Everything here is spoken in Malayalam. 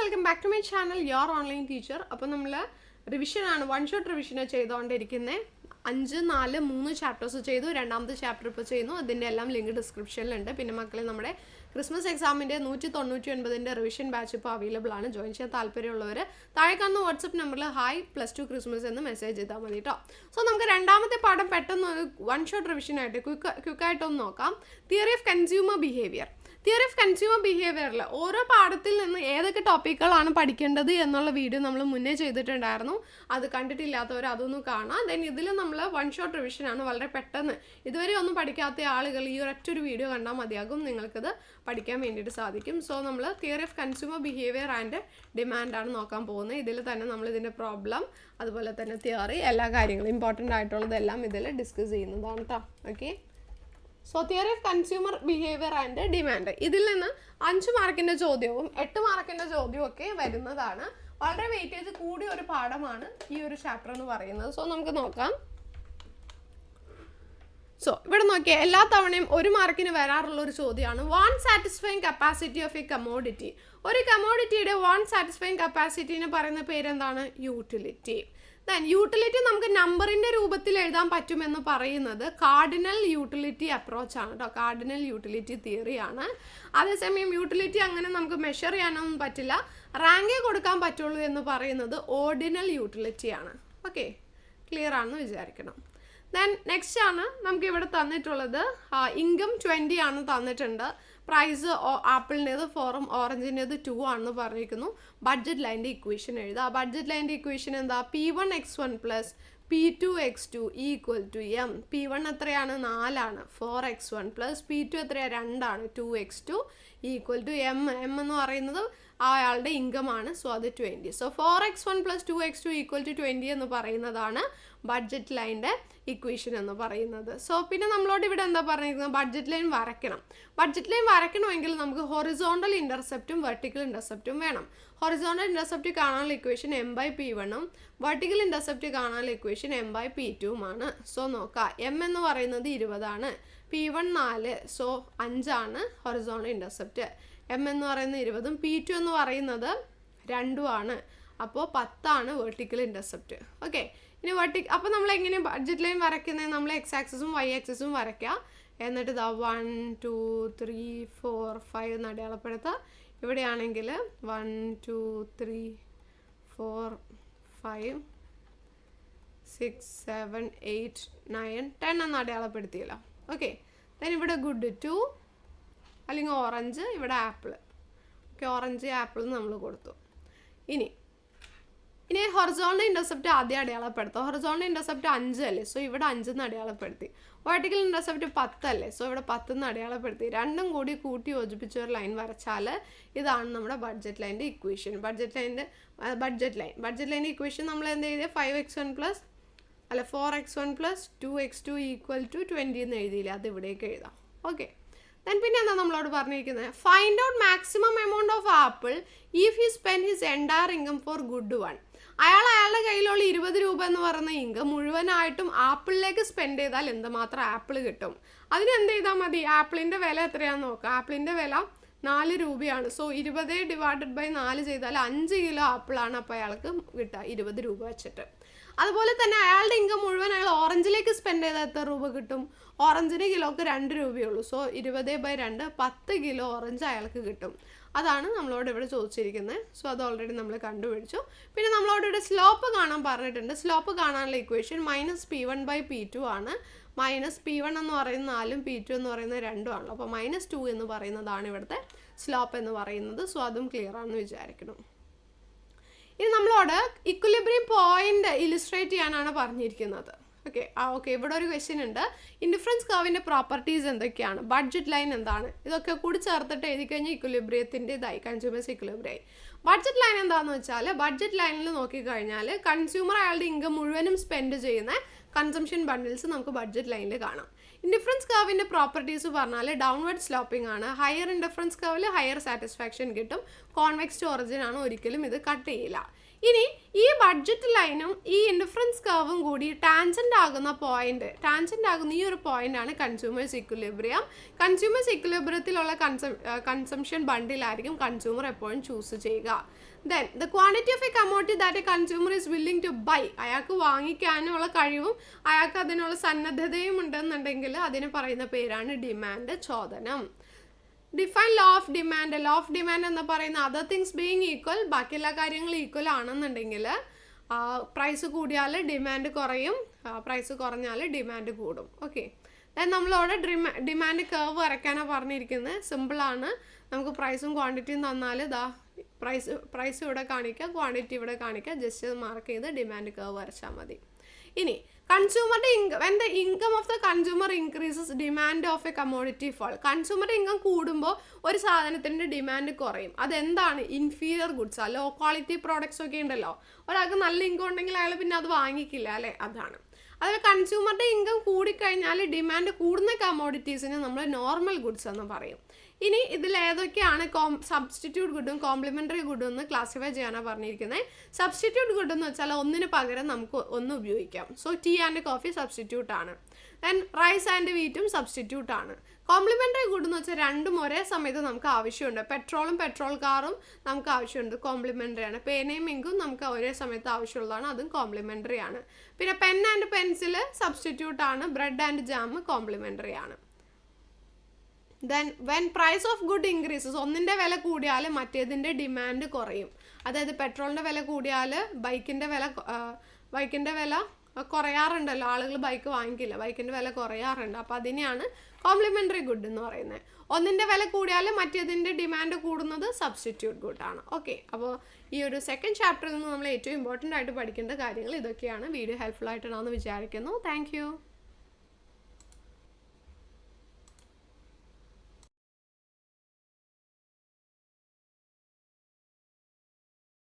Welcome back to my channel your online teacher. അപ്പോൾ നമ്മൾ റിവിഷനാണ്, വൺ ഷോട്ട് റിവിഷന് ചെയ്തുകൊണ്ടിരിക്കുന്നത്. 5, 4, 3 ചാപ്റ്റേഴ്സ് ചെയ്തു. രണ്ടാമത്തെ ചാപ്റ്റർ ഇപ്പോൾ ചെയ്യുന്നു. അതിൻ്റെ എല്ലാം ലിങ്ക് ഡിസ്ക്രിപ്ഷനിലുണ്ട്. പിന്നെ മക്കളെ നമ്മുടെ ക്രിസ്മസ് എക്സാമിൻ്റെ 199ൻ്റെ റിവിഷൻ ബാച്ച് ഇപ്പോൾ അവൈലബിൾ ആണ്. ജോയിൻ ചെയ്യാൻ താല്പര്യമുള്ളവർ താഴെ കാണുന്ന വാട്സപ്പ് നമ്പറിൽ ഹായ് +2 ക്രിസ്മസ് എന്ന് മെസ്സേജ് ചെയ്താൽ മതി കേട്ടോ. സോ നമുക്ക് രണ്ടാമത്തെ പാഠം പെട്ടെന്ന് വൺ ഷോട്ട് റിവിഷനായിട്ട് ക്വിക്കായിട്ടൊന്ന് നോക്കാം. Theory of consumer behaviour. Theory of consumer ബിഹേവിയറിൽ ഓരോ പാഠത്തിൽ നിന്ന് ഏതൊക്കെ ടോപ്പിക്കുകളാണ് പഠിക്കേണ്ടത് എന്നുള്ള വീഡിയോ നമ്മൾ മുന്നേ ചെയ്തിട്ടുണ്ടായിരുന്നു. അത് കണ്ടിട്ടില്ലാത്തവർ അതൊന്നും കാണാം. ദെൻ ഇതിൽ നമ്മൾ വൺ ഷോട്ട് റിവിഷനാണ്. വളരെ പെട്ടെന്ന് ഇതുവരെ ഒന്നും പഠിക്കാത്ത ആളുകൾ ഈ ഒരൊറ്റൊരു വീഡിയോ കണ്ടാൽ മതിയാകും, നിങ്ങൾക്കത് പഠിക്കാൻ വേണ്ടിയിട്ട് സാധിക്കും. സോ നമ്മൾ theory of consumer behaviour and ഡിമാൻഡാണ് നോക്കാൻ പോകുന്നത്. ഇതിൽ തന്നെ നമ്മൾ ഇതിൻ്റെ പ്രോബ്ലം, അതുപോലെ തന്നെ തിയറി, എല്ലാ കാര്യങ്ങളും ഇമ്പോർട്ടൻ്റ് ആയിട്ടുള്ളതെല്ലാം ഇതിൽ ഡിസ്കസ് ചെയ്യുന്നതാണ് കേട്ടോ. Okay, so theory of consumer behaviour and demand. ഇതിൽ നിന്ന് 5 മാർക്കിൻ്റെ ചോദ്യവും 8 മാർക്കിൻ്റെ ചോദ്യവും ഒക്കെ വരുന്നതാണ്. വളരെ വെയിറ്റേജ് കൂടിയ ഒരു പാഠമാണ് ഈ ഒരു ചാപ്റ്റർ എന്ന് പറയുന്നത്. സോ നമുക്ക് നോക്കാം. സോ ഇവിടെ നോക്കിയാൽ എല്ലാ തവണയും 1 മാർക്കിന് വരാറുള്ള ഒരു ചോദ്യമാണ് one satisfying capacity of a commodity. ഒരു കമോഡിറ്റിയുടെ വൺ സാറ്റിസ്ഫൈങ് കപ്പാസിറ്റിന് പറയുന്ന പേരെന്താണ്? യൂട്ടിലിറ്റി. ദെൻ യൂട്ടിലിറ്റി നമുക്ക് നമ്പറിൻ്റെ രൂപത്തിൽ എഴുതാൻ പറ്റുമെന്ന് പറയുന്നത് കാർഡിനൽ യൂട്ടിലിറ്റി അപ്രോച്ചാണ് കേട്ടോ. കാർഡിനൽ യൂട്ടിലിറ്റി തിയറിയാണ്. അതേസമയം യൂട്ടിലിറ്റി അങ്ങനെ നമുക്ക് മെഷർ ചെയ്യാനൊന്നും പറ്റില്ല, റാങ്കേ കൊടുക്കാൻ പറ്റുള്ളൂ എന്ന് പറയുന്നത് ഓർഡിനൽ യൂട്ടിലിറ്റിയാണ്. ഓക്കെ, ക്ലിയർ ആണെന്ന് വിചാരിക്കണം. ദെൻ നെക്സ്റ്റ് ആണ് നമുക്ക് ഇവിടെ തന്നിട്ടുള്ളത് ഇൻകം 20 ആണ് തന്നിട്ടുണ്ട്. പ്രൈസ് ആപ്പിളിൻ്റേത് 4ഉം ഓറഞ്ചിൻ്റേത് 2 ആണെന്ന് പറഞ്ഞിരിക്കുന്നു. ബഡ്ജറ്റ് ലൈൻ്റെ ഇക്വേഷൻ എഴുതുക. ബഡ്ജറ്റ് ലൈൻ്റെ ഇക്വേഷൻ എന്താ? P1x1 + P2x2 = M. P1 എത്രയാണ്? 4 ആണ്. 4x1 + P2 എത്രയാണ്? 2 ആണ്. 2x2 = M. M എന്ന് പറയുന്നത് അയാളുടെ ഇൻകം ആണ്. സോ അത് 20. സോ 4x1 + 2x2 = 20 എന്ന് പറയുന്നതാണ് ബഡ്ജറ്റ് ലൈൻ്റെ ഇക്വേഷൻ എന്ന് പറയുന്നത്. സോ പിന്നെ നമ്മളോട് ഇവിടെ എന്താ പറഞ്ഞിരിക്കുന്നത്? ബഡ്ജറ്റ് ലൈൻ വരയ്ക്കണം. ബഡ്ജറ്റ് ലൈൻ വരയ്ക്കണമെങ്കിൽ നമുക്ക് ഹൊറിസോണ്ടൽ ഇൻ്റർസെപ്റ്റും വെർട്ടിക്കൽ ഇൻ്റർസെപ്റ്റും വേണം. ഹൊറിസോണ്ടൽ ഇൻ്റർസെപ്റ്റ് കാണാനുള്ള ഇക്വേഷൻ M/P1ഉം വെർട്ടിക്കൽ ഇൻ്റർസെപ്റ്റ് കാണാനുള്ള ഇക്വേഷൻ M/P2ഉമാണ്. സോ നോക്കാം, M എന്ന് പറയുന്നത് 20 ആണ്, P1 4, സോ 5 ആണ് ഹൊറിസോണ്ടൽ ഇൻ്റർസെപ്റ്റ്. M എന്ന് പറയുന്നത് 20ഉം P2 എന്ന് പറയുന്നത് 2 ആണ്. അപ്പോൾ 10 ആണ് വെർട്ടിക്കൽ ഇൻ്റർസെപ്റ്റ്. ഓക്കെ, ഇനി അപ്പോൾ നമ്മൾ എങ്ങനെ ബഡ്ജറ്റ് ലൈൻ വരയ്ക്കുന്നത്? നമ്മൾ എക്സ് ആക്സിസും വൈ ആക്സിസും വരയ്ക്കുക. എന്നിട്ട് ഇതാ 1 2 3 4 5 എന്ന് അടയാളപ്പെടുത്തുക. ഇവിടെയാണെങ്കിൽ 1 2 3 4 5 6 7 8 9 10 എന്ന് അടയാളപ്പെടുത്തിയല്ലോ. ഓക്കെ, ദെൻ ഇവിടെ ഗുഡ് 2 അല്ലെങ്കിൽ ഓറഞ്ച്, ഇവിടെ ആപ്പിൾ. ഓക്കെ, ഓറഞ്ച് ആപ്പിൾ നമ്മൾ കൊടുത്തു. ഇനി ഹൊറിസോണ്ടൽ ഇൻ്റർസെപ്റ്റ് ആദ്യം അടയാളപ്പെടുത്തുക. ഹൊറിസോണ്ടൽ ഇൻ്റർസെപ്റ്റ് 5 അല്ലേ, സോ ഇവിടെ 5 എന്ന് അടയാളപ്പെടുത്തി. വെർട്ടിക്കൽ ഇൻ്റർസെപ്റ്റ് 10 അല്ലേ, സോ ഇവിടെ 10 എന്ന് അടയാളപ്പെടുത്തി. രണ്ടും കൂടി കൂട്ടി യോജിപ്പിച്ച ഒരു ലൈൻ വരച്ചാൽ ഇതാണ് നമ്മുടെ ബഡ്ജറ്റ് ലൈൻ്റെ ഇക്വേഷൻ. ബഡ്ജറ്റ് ലൈൻ്റെ ഇക്വേഷൻ നമ്മൾ എന്ത് എഴുതിയത്? 4x1 + 2x2 = 20 എന്ന് എഴുതിയില്ല, അത് ഇവിടേക്ക് എഴുതാം. ഓക്കെ, ദെൻ പിന്നെ എന്താ നമ്മളോട് പറഞ്ഞിരിക്കുന്നത്? Find out maximum amount of apple if he spend his entire income four good one. അയാളുടെ കയ്യിലുള്ള 20 രൂപ എന്ന് പറയുന്ന ഇൻകം മുഴുവനായിട്ടും ആപ്പിളിലേക്ക് സ്പെൻഡ് ചെയ്താൽ എന്തുമാത്രം ആപ്പിൾ കിട്ടും? അതിന് എന്ത് ചെയ്താൽ മതി? ആപ്പിളിൻ്റെ വില എത്രയാണെന്ന് നോക്കാം. ആപ്പിളിൻ്റെ വില 4 രൂപയാണ്. സോ 20 ÷ 4 ചെയ്താൽ 5 കിലോ ആപ്പിളാണ് അപ്പോൾ അയാൾക്ക് കിട്ടുക 20 രൂപ വെച്ചിട്ട്. അതുപോലെ തന്നെ അയാളുടെ ഇൻകം മുഴുവൻ അയാൾ ഓറഞ്ചിലേക്ക് സ്പെൻഡ് ചെയ്താൽ എത്ര രൂപ കിട്ടും? ഓറഞ്ചിന് കിലോക്ക് 2 രൂപയുള്ളൂ. സോ 20/2 10 കിലോ ഓറഞ്ച് അയാൾക്ക് കിട്ടും. അതാണ് നമ്മളോട് ഇവിടെ ചോദിച്ചിരിക്കുന്നത്. സോ അത് ഓൾറെഡി നമ്മൾ കണ്ടുപിടിച്ചു. പിന്നെ നമ്മളോട് ഇവിടെ സ്ലോപ്പ് കാണാൻ പറഞ്ഞിട്ടുണ്ട്. സ്ലോപ്പ് കാണാനുള്ള ഇക്വേഷൻ -P1/P2 ആണ്. -P1 എന്ന് പറയുന്നത് 4ഉം P2 എന്ന് പറയുന്നത് 2 ആണല്ലോ. അപ്പോൾ -2 എന്ന് പറയുന്നതാണ് ഇവിടുത്തെ സ്ലോപ്പ് എന്ന് പറയുന്നത്. സോ അതും ക്ലിയർ ആണെന്ന് വിചാരിക്കണം. ഇനി നമ്മളോട് ഇക്വിലിബ്രിയം പോയിന്റ് ഇലിസ്ട്രേറ്റ് ചെയ്യാനാണ് പറഞ്ഞിരിക്കുന്നത്. ഓക്കെ, ഇവിടെ ഒരു ക്വസ്റ്റ്യൻ ഉണ്ട്. ഇൻഡിഫറൻസ് കർവിൻ്റെ പ്രോപ്പർട്ടീസ് എന്തൊക്കെയാണ്? ബഡ്ജറ്റ് ലൈൻ എന്താണ്? ഇതൊക്കെ കൂടി ചേർത്തിട്ട് എഴുതി കഴിഞ്ഞാൽ ഇക്വിലിബ്രിയത്തിൻ്റെതായി, കൺസ്യൂമേഴ്സ് ഇക്വിലിബ്രിയായി. ബഡ്ജറ്റ് ലൈൻ എന്താണെന്ന് വെച്ചാൽ, ബഡ്ജറ്റ് ലൈനിൽ നോക്കിക്കഴിഞ്ഞാൽ കൺസ്യൂമർ അയാളുടെ ഇൻകം മുഴുവനും സ്പെൻഡ് ചെയ്യുന്ന കൺസംഷൻ ബണ്ടിൽസ് നമുക്ക് ബഡ്ജറ്റ് ലൈനിൽ കാണാം. ഇൻഡിഫറൻസ് കർവിൻ്റെ പ്രോപ്പർട്ടീസ് പറഞ്ഞാൽ ഡൗൺവേർഡ് സ്ലോപ്പിംഗ് ആണ്. ഹയർ ഇൻഡിഫറൻസ് കർവിൽ ഹയർ സാറ്റിസ്ഫാക്ഷൻ കിട്ടും. കോൺവെക്സ് ടു ഒറിജിൻ ആണ്, ഒരിക്കലും ഇത് കട്ട് ചെയ്യില്ല. ഇനി ഈ ബഡ്ജറ്റ് ലൈനും ഈ ഇൻഡിഫറൻസ് കർവും കൂടി ടാൻജൻ്റ് ആകുന്ന ഈ ഒരു പോയിൻ്റാണ് കൺസ്യൂമേഴ്സ് ഇക്വിലിബ്രിയം. കൺസ്യൂമേഴ്സ് ഇക്വിലിബ്രിയത്തിലുള്ള കൺസംഷൻ ബണ്ടിലായിരിക്കും കൺസ്യൂമർ എപ്പോഴും ചൂസ് ചെയ്യുക. Then the quantity of a commodity that a consumer is willing to buy, അയാൾക്ക് വാങ്ങിക്കാനുള്ള കഴിവും അയാൾക്ക് അതിനുള്ള സന്നദ്ധതയും ഉണ്ടെന്നുണ്ടെങ്കിൽ അതിന് പറയുന്ന പേരാണ് ഡിമാൻഡ് ചോദനം. Define law of demand. Law of demand എന്ന് പറയുന്ന അതർ തിങ്സ് ബീയിങ് ഈക്വൽ, ബാക്കി എല്ലാ കാര്യങ്ങളും ഈക്വൽ ആണെന്നുണ്ടെങ്കിൽ പ്രൈസ് കൂടിയാൽ ഡിമാൻഡ് കുറയും, പ്രൈസ് കുറഞ്ഞാൽ ഡിമാൻഡ് കൂടും. ഓക്കെ, നമ്മളവിടെ ഡിമാൻഡ് കർവ് വരയ്ക്കാനാണ് പറഞ്ഞിരിക്കുന്നത്. സിമ്പിളാണ്. നമുക്ക് പ്രൈസും ക്വാണ്ടിറ്റിയും തന്നാൽ പ്രൈസ് ഇവിടെ കാണിക്കുക, ക്വാണ്ടിറ്റി ഇവിടെ കാണിക്കുക, ജസ്റ്റ് മാർക്ക് ചെയ്ത് ഡിമാൻഡ് കർവ് വരച്ചാൽ മതി. ഇനി കൺസ്യൂമറുടെ when the income of the consumer increases demand of a commodity fall. കൺസ്യൂമറുടെ ഇൻകം കൂടുമ്പോൾ ഒരു സാധനത്തിൻ്റെ ഡിമാൻഡ് കുറയും. അതെന്താണ്? ഇൻഫീരിയർ ഗുഡ്സാ, ലോ ക്വാളിറ്റി പ്രോഡക്ട്സ് ഒക്കെ ഉണ്ടല്ലോ. ഒരാൾക്ക് നല്ല ഇൻകം ഉണ്ടെങ്കിൽ അയാൾ പിന്നെ അത് വാങ്ങിക്കില്ല അല്ലേ, അതാണ്. അതുപോലെ കൺസ്യൂമറുടെ ഇൻകം കൂടിക്കഴിഞ്ഞാൽ ഡിമാൻഡ് കൂടുന്ന കമോഡിറ്റീസിന് നമ്മൾ നോർമൽ ഗുഡ്സ് എന്ന് പറയും. ഇനി ഇതിൽ ഏതൊക്കെയാണ് സബ്സ്റ്റിറ്റ്യൂട്ട് ഗുഡും കോംപ്ലിമെൻ്ററി ഗുഡും എന്ന് ക്ലാസിഫൈ ചെയ്യാനാണ് പറഞ്ഞിരിക്കുന്നത്. സബ്സ്റ്റിറ്റ്യൂട്ട് ഗുഡ് എന്ന് വെച്ചാൽ ഒന്നിന് പകരം നമുക്ക് ഒന്ന് ഉപയോഗിക്കാം. So tea and coffee substitute ആണ്. ദെൻ റൈസ് ആൻഡ് വീറ്റും സബ്സ്റ്റിറ്റ്യൂട്ട് ആണ്. കോംപ്ലിമെൻ്ററി ഗുഡ് എന്ന് വെച്ചാൽ രണ്ടും ഒരേ സമയത്ത് നമുക്ക് ആവശ്യമുണ്ട്. പെട്രോളും പെട്രോൾ കാറും നമുക്ക് ആവശ്യമുണ്ട്, കോംപ്ലിമെൻ്ററി ആണ്. പേനയും ഇങ്കും നമുക്ക് ഒരേ സമയത്ത് ആവശ്യമുള്ളതാണ്, അതും കോംപ്ലിമെൻ്ററി ആണ്. പിന്നെ പെൻ ആൻഡ് പെൻസിൽ സബ്സ്റ്റിറ്റ്യൂട്ട് ആണ്. ബ്രെഡ് ആൻഡ് ജാം കോംപ്ലിമെൻ്ററി ആണ്. Then when price of good increases, ഒന്നിൻ്റെ വില കൂടിയാൽ മറ്റേതിൻ്റെ ഡിമാൻഡ് കുറയും. അതായത് പെട്രോളിൻ്റെ വില കൂടിയാൽ ബൈക്കിൻ്റെ വില കുറയാറുണ്ടല്ലോ, ആളുകൾ ബൈക്ക് വാങ്ങിക്കില്ല, ബൈക്കിൻ്റെ വില കുറയാറുണ്ട്. അപ്പോൾ അതിനെയാണ് കോംപ്ലിമെൻ്ററി ഗുഡ് എന്ന് പറയുന്നത്. ഒന്നിൻ്റെ വില കൂടിയാൽ മറ്റേതിൻ്റെ ഡിമാൻഡ് കൂടുന്നത് സബ്സ്റ്റിറ്റ്യൂട്ട് ഗുഡാണ്. ഓക്കെ, അപ്പോൾ ഈ ഒരു സെക്കൻഡ് ചാപ്റ്ററിൽ നിന്ന് നമ്മൾ ഏറ്റവും ഇമ്പോർട്ടൻ്റ് ആയിട്ട് പഠിക്കേണ്ട കാര്യങ്ങൾ ഇതൊക്കെയാണ്. വീഡിയോ ഹെൽപ്ഫുൾ ആയിട്ടാണെന്ന് വിചാരിക്കുന്നു. താങ്ക്